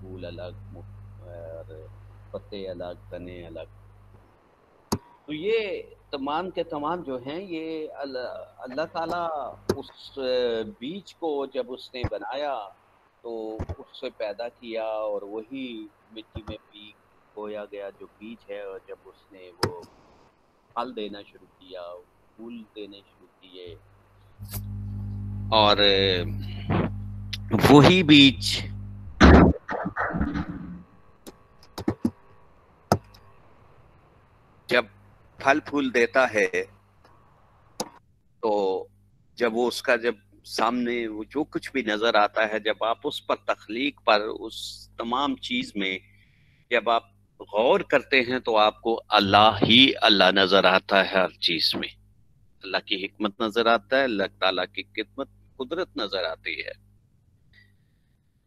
پھول الگ اور پتے الگ، تنے الگ. تو یہ تمام کے تمام جو ہیں یہ اللہ تعالیٰ اس بیج کو جب اس نے بنایا تو اس سے پیدا کیا، اور وہی مٹی میں بویا گیا جو بیج ہے، اور جب اس نے وہ پھل دینا شروع کیا، پھول دینے شروع کیے، اور وہی بیج جب پھل پھول دیتا ہے تو جب وہ اس کا جب سامنے وہ جو کچھ بھی نظر آتا ہے، جب آپ اس پر تخلیق پر اس تمام چیز میں جب آپ غور کرتے ہیں تو آپ کو اللہ ہی اللہ نظر آتا ہے. ہر چیز میں اللہ کی حکمت نظر آتا ہے، اللہ تعالیٰ کی خدمت قدرت نظر آتی ہے.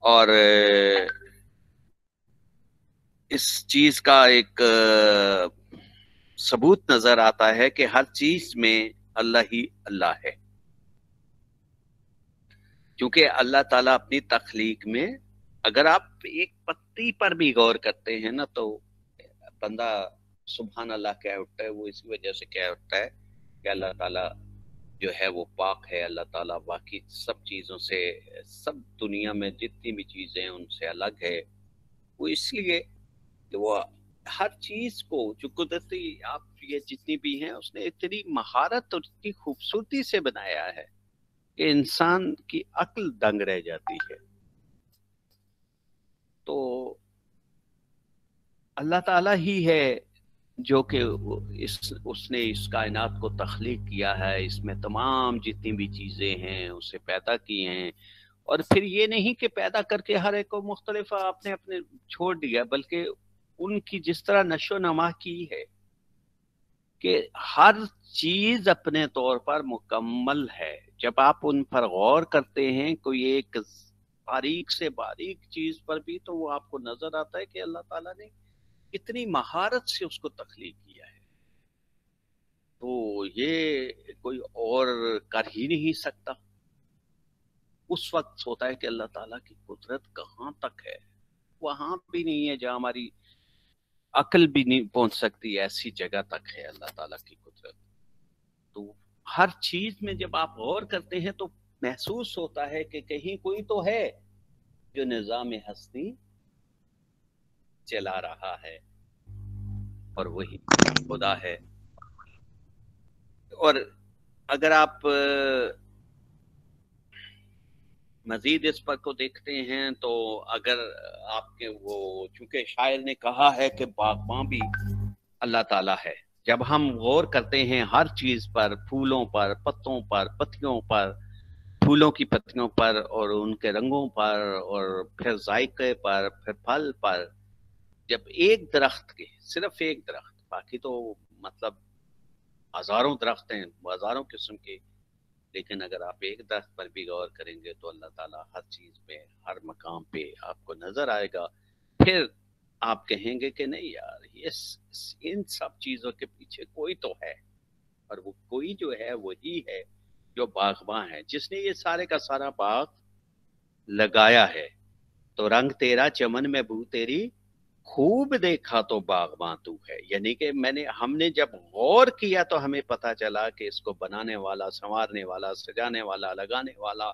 اور اس چیز کا ایک ثبوت نظر آتا ہے کہ ہر چیز میں اللہ ہی اللہ ہے، کیونکہ اللہ تعالیٰ اپنی تخلیق میں اگر آپ ایک پتی پر بھی غور کرتے ہیں نا تو بندہ سبحان اللہ کہہ اٹھتا ہے. وہ اسی وجہ سے کہہ اٹھتا ہے کہ اللہ تعالیٰ جو ہے وہ پاک ہے، اللہ تعالیٰ باقی سب چیزوں سے، سب دنیا میں جتنی بھی چیزیں ہیں ان سے الگ ہے. وہ اس لیے کہ وہ ہر چیز کو جو قدرتی آپ یہ جتنی بھی ہیں اس نے اتنی مہارت اور اتنی خوبصورتی سے بنایا ہے کہ انسان کی عقل دنگ رہ جاتی ہے. تو اللہ تعالیٰ ہی ہے جو کہ اس نے اس کائنات کو تخلیق کیا ہے، اس میں تمام جتنی بھی چیزیں ہیں اسے پیدا کی ہیں. اور پھر یہ نہیں کہ پیدا کر کے ہر ایک کو مختلف آپ نے اپنے چھوڑ دیا، بلکہ ان کی جس طرح نشو و نما کی ہے کہ ہر چیز اپنے طور پر مکمل ہے. جب آپ ان پر غور کرتے ہیں کوئی ایک باریک سے باریک چیز پر بھی تو وہ آپ کو نظر آتا ہے کہ اللہ تعالیٰ نے اتنی مہارت سے اس کو تخلیق کیا ہے. تو یہ کوئی اور کر ہی نہیں سکتا. اس وقت ہوتا ہے کہ اللہ تعالیٰ کی قدرت کہاں تک ہے، وہاں بھی نہیں ہے جہاں ہماری عقل بھی نہیں پہنچ سکتی، ایسی جگہ تک ہے اللہ تعالیٰ کی قدرت. تو ہر چیز میں جب آپ غور کرتے ہیں تو محسوس ہوتا ہے کہ کہیں کوئی تو ہے جو نظام ہستی چلا رہا ہے، اور وہی خدا ہے. اور اگر آپ مزید اس پر کو دیکھتے ہیں تو اگر آپ کے وہ چونکہ شاعر نے کہا ہے کہ باغباں بھی اللہ تعالیٰ ہے. جب ہم غور کرتے ہیں ہر چیز پر، پھولوں پر، پتوں پر، پتیوں پر، پھولوں کی پتیوں پر اور ان کے رنگوں پر، اور پھر ذائقے پر، پھر پھل پر، جب ایک درخت کے صرف ایک درخت، باقی تو مطلب ہزاروں درخت ہیں، ہزاروں قسم کے، لیکن اگر آپ ایک درخت پر بھی غور کریں گے تو اللہ تعالیٰ ہر چیز پہ، ہر مقام پہ آپ کو نظر آئے گا. پھر آپ کہیں گے کہ نہیں یار، ان سب چیزوں کے پیچھے کوئی تو ہے، اور وہ کوئی جو ہے وہی ہے جو باغباں ہے، جس نے یہ سارے کا سارا باغ لگایا ہے. تو رنگ تیرا چمن میں بو تیری، خوب دیکھا تو باغباں تو ہے. یعنی کہ ہم نے جب غور کیا تو ہمیں پتا چلا کہ اس کو بنانے والا، سنوارنے والا، سجانے والا، لگانے والا،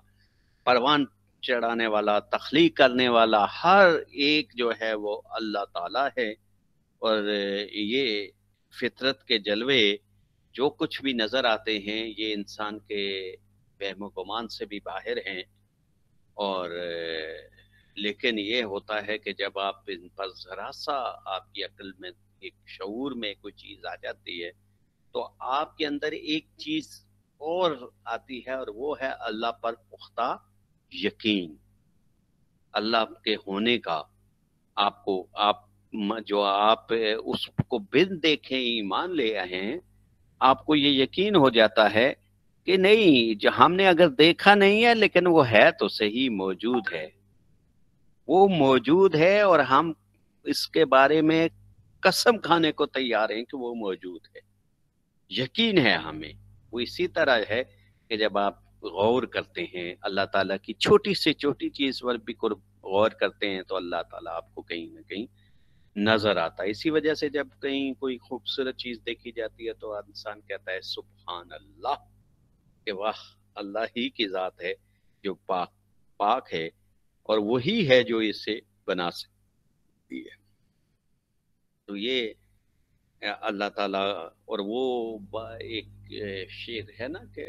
پروان چڑھانے والا، تخلیق کرنے والا، ہر ایک جو ہے وہ اللہ تعالیٰ ہے. اور یہ فطرت کے جلوے جو کچھ بھی نظر آتے ہیں یہ انسان کے وہم و گمان سے بھی باہر ہیں. اور لیکن یہ ہوتا ہے کہ جب آپ ان پر ذرا سا آپ کی عقل میں ایک شعور میں کوئی چیز آ جاتی ہے تو آپ کے اندر ایک چیز اور آتی ہے، اور وہ ہے اللہ پر پختہ یقین. اللہ کے ہونے کا آپ کو جو آپ اس کو بن دیکھیں ایمان لے آئے ہیں، آپ کو یہ یقین ہو جاتا ہے کہ نہیں، جو ہم نے اگر دیکھا نہیں ہے لیکن وہ ہے تو صحیح موجود ہے، وہ موجود ہے، اور ہم اس کے بارے میں قسم کھانے کو تیار ہیں کہ وہ موجود ہے. یقین ہے ہمیں. وہ اسی طرح ہے کہ جب آپ غور کرتے ہیں اللہ تعالیٰ کی چھوٹی سے چھوٹی چیز پر بھی غور کرتے ہیں تو اللہ تعالیٰ آپ کو کہیں نہ کہیں نظر آتا ہے. اسی وجہ سے جب کہیں کوئی خوبصورت چیز دیکھی جاتی ہے تو انسان کہتا ہے سبحان اللہ، کہ واہ اللہ ہی کی ذات ہے جو پاک پاک ہے، اور وہی ہے جو اسے بنا سکتی ہے. تو یہ اللہ تعالیٰ، اور وہ ایک شعر ہے نا کہ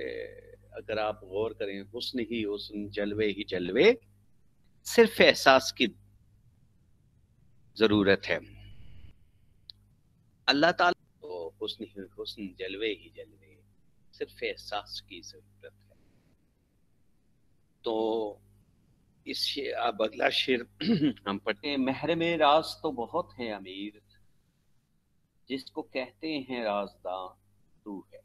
اگر آپ غور کریں، حسن ہی حسن جلوے ہی جلوے، صرف احساس کی ضرورت ہے. اللہ تعالیٰ تو حسن ہی حسن جلوے ہی جلوے، صرف احساس کی ضرورت ہے. تو اس اب اگلا شعر ہم پڑھتے ہیں. محرم راز تو بہت ہے امیر، جس کو کہتے ہیں رازداں تو ہے.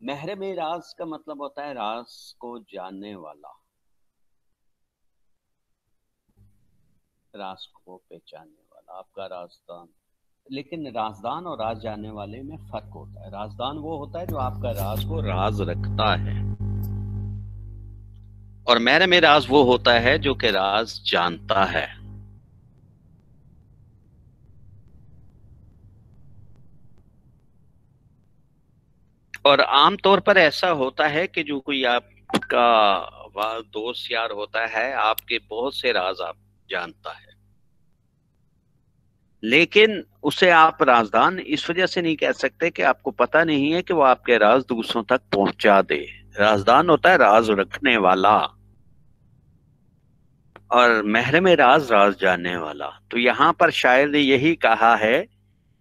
محرم راز کا مطلب ہوتا ہے راز کو جاننے والا، راز کو پہچاننے والا، آپ کا رازدان. لیکن رازدان اور راز جاننے والے میں فرق ہوتا ہے. رازدان وہ ہوتا ہے جو آپ کا راز کو راز رکھتا ہے، اور محرم راز وہ ہوتا ہے جو کہ راز جانتا ہے. اور عام طور پر ایسا ہوتا ہے کہ جو کوئی آپ کا دوست یار ہوتا ہے، آپ کے بہت سے راز آپ جانتا ہے، لیکن اسے آپ رازدان اس وجہ سے نہیں کہہ سکتے کہ آپ کو پتہ نہیں ہے کہ وہ آپ کے راز دوسروں تک پہنچا دے. رازدان ہوتا ہے راز رکھنے والا، اور محرم راز راز جاننے والا. تو یہاں پر شاعر نے یہی کہا ہے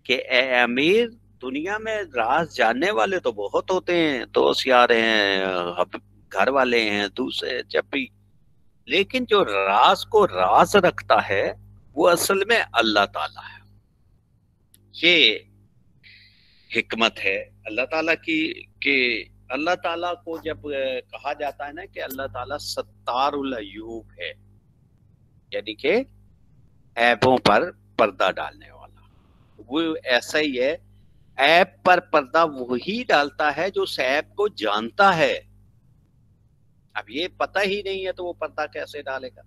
کہ اے امیر، دنیا میں راز جاننے والے تو بہت ہوتے ہیں، دوست یار ہیں، گھر والے ہیں، دوسرے جب بھی، لیکن جو راز کو راز رکھتا ہے وہ اصل میں اللہ تعالیٰ ہے. یہ حکمت ہے اللہ تعالیٰ کی کہ اللہ تعالیٰ کو جب کہا جاتا ہے نا کہ اللہ تعالیٰ ستار العیوب ہے، یعنی کہ عیبوں پر پردہ ڈالنے والا، وہ ایسا ہی ہے. عیب پر پردہ وہی ڈالتا ہے جو اس عیب کو جانتا ہے. اب یہ پتہ ہی نہیں ہے تو وہ پردہ کیسے ڈالے گا؟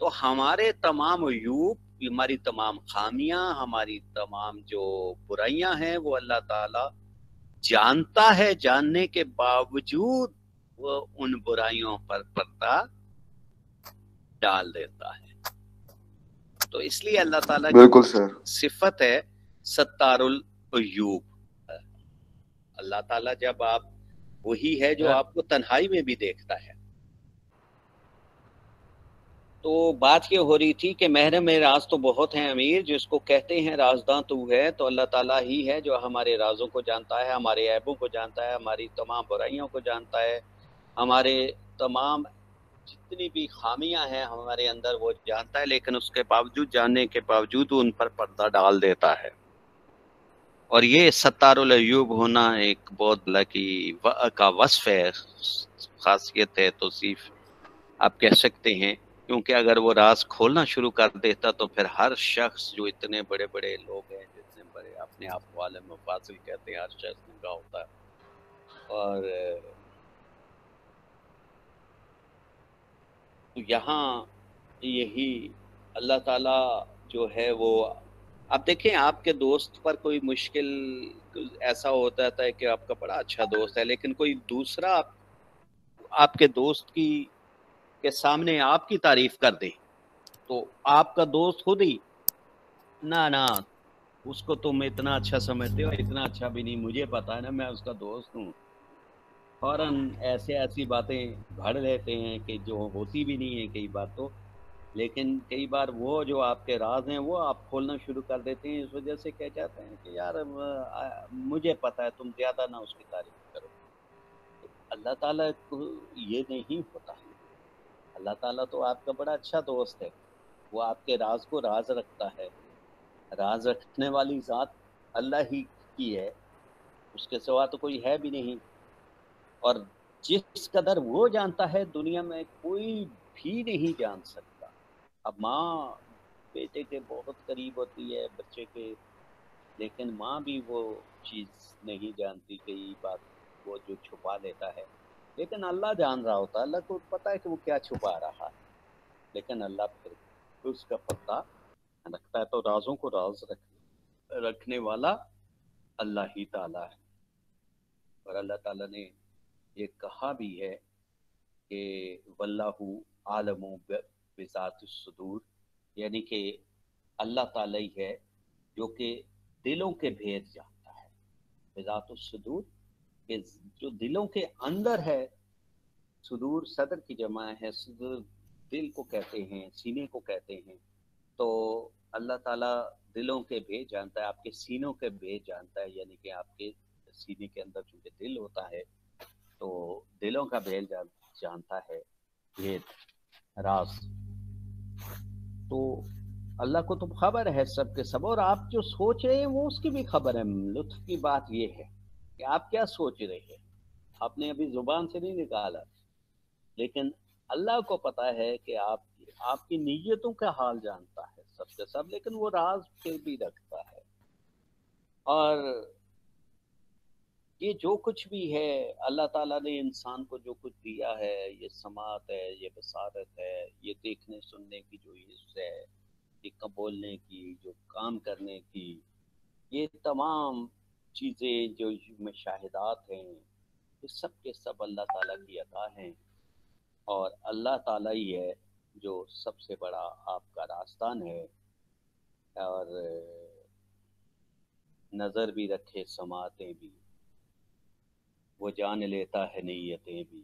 تو ہمارے تمام عیوب، ہماری تمام خامیاں، ہماری تمام جو برائیاں ہیں وہ اللہ تعالی جانتا ہے. جاننے کے باوجود وہ ان برائیوں پر پردہ ڈال دیتا ہے. تو اس لیے اللہ تعالیٰ بالکل سر صفت ہے ستار العیوب. اللہ تعالیٰ جب آپ وہی ہے جو آپ کو تنہائی میں بھی دیکھتا ہے. تو بات یہ ہو رہی تھی کہ محرم راز تو بہت ہیں امیر، جس کو کہتے ہیں رازداں تو ہے. تو اللہ تعالیٰ ہی ہے جو ہمارے رازوں کو جانتا ہے، ہمارے عیبوں کو جانتا ہے، ہماری تمام برائیوں کو جانتا ہے، ہمارے تمام جتنی بھی خامیاں ہیں ہمارے اندر وہ جانتا ہے، لیکن اس کے باوجود، جاننے کے باوجود ان پر پردہ ڈال دیتا ہے. اور یہ ستار العیوب ہونا ایک بہت لکی کا وصف ہے، خاصیت ہے، توصیف آپ کہہ سکتے ہیں. کیونکہ اگر وہ راز کھولنا شروع کر دیتا تو پھر ہر شخص، جو اتنے بڑے بڑے لوگ ہیں، جتنے بڑے اپنے آپ کو عالم فاضل کہتے ہیں، ہر شخص ننگا ہوتا ہے. اور یہاں یہی اللہ تعالیٰ جو ہے وہ، اب دیکھیں آپ کے دوست پر کوئی مشکل ایسا ہوتا ہے کہ آپ کا بڑا اچھا دوست ہے، لیکن کوئی دوسرا آپ کے دوست کی کے سامنے آپ کی تعریف کر دے تو آپ کا دوست خود ہی نہ اس کو تم اتنا اچھا سمجھتے ہو، اتنا اچھا بھی نہیں، مجھے پتا ہے نا، میں اس کا دوست ہوں. فوراً ایسی باتیں گھڑ لیتے ہیں کہ جو ہوتی بھی نہیں ہیں کئی بار تو. لیکن کئی بار وہ جو آپ کے راز ہیں وہ آپ کھولنا شروع کر دیتے ہیں، اس وجہ سے کہہ جاتے ہیں کہ یار مجھے پتا ہے، تم زیادہ نہ اس کی تعریف کرو. اللہ تعالیٰ کو یہ نہیں ہوتا. اللہ تعالیٰ تو آپ کا بڑا اچھا دوست ہے، وہ آپ کے راز کو راز رکھتا ہے. راز رکھنے والی ذات اللہ ہی کی ہے، اس کے سوا تو کوئی ہے بھی نہیں. اور جس قدر وہ جانتا ہے دنیا میں کوئی بھی نہیں جان سکتا. اب ماں بیٹے کے بہت قریب ہوتی ہے، بچے کے، لیکن ماں بھی وہ چیز نہیں جانتی کئی بات. وہ جو چھپا لیتا ہے، لیکن اللہ جان رہا ہوتا ہے، اللہ کو پتا ہے کہ وہ کیا چھپا رہا ہے، لیکن اللہ پھر اس کا پتہ رکھتا ہے، تو رازوں کو راز رکھنے والا اللہ ہی تعالیٰ ہے۔ اور اللہ تعالیٰ نے یہ کہا بھی ہے کہ واللہ عالم بذات الصدور، یعنی کہ اللہ تعالیٰ ہی ہے جو کہ دلوں کے بھید جانتا ہے۔ بذات الصدور، کہ جو دلوں کے اندر ہے، صدور صدر کی جمع ہے، صدر دل کو کہتے ہیں، سینے کو کہتے ہیں، تو اللہ تعالیٰ دلوں کے بھید جانتا ہے، آپ کے سینوں کے بھید جانتا ہے، یعنی کہ آپ کے سینے کے اندر چونکہ دل ہوتا ہے تو دلوں کا بھید جانتا ہے، بھید، راز۔ تو اللہ کو تو خبر ہے سب کے سب، اور آپ جو سوچ رہے ہیں وہ اس کی بھی خبر ہے۔ لطف کی بات یہ ہے کہ آپ کیا سوچ رہے ہیں، آپ نے ابھی زبان سے نہیں نکالا، لیکن اللہ کو پتا ہے کہ آپ کی نیتوں کا حال جانتا ہے سب سے سب، لیکن وہ راز پھر بھی رکھتا ہے۔ اور یہ جو کچھ بھی ہے اللہ تعالیٰ نے انسان کو جو کچھ دیا ہے، یہ سماعت ہے، یہ بصارت ہے، یہ دیکھنے سننے کی جو حص ہے، یہ بولنے کی، جو کام کرنے کی، یہ تمام چیزیں جو مشاہدات ہیں، یہ سب کے سب اللہ تعالیٰ کی عطا ہیں۔ اور اللہ تعالیٰ ہی ہے جو سب سے بڑا آپ کا راستان ہے، اور نظر بھی رکھے سماعتیں بھی، وہ جان لیتا ہے نیتیں بھی،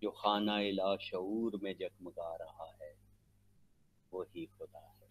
جو خانہ لا شعور میں جگمگا رہا ہے وہی خدا ہے۔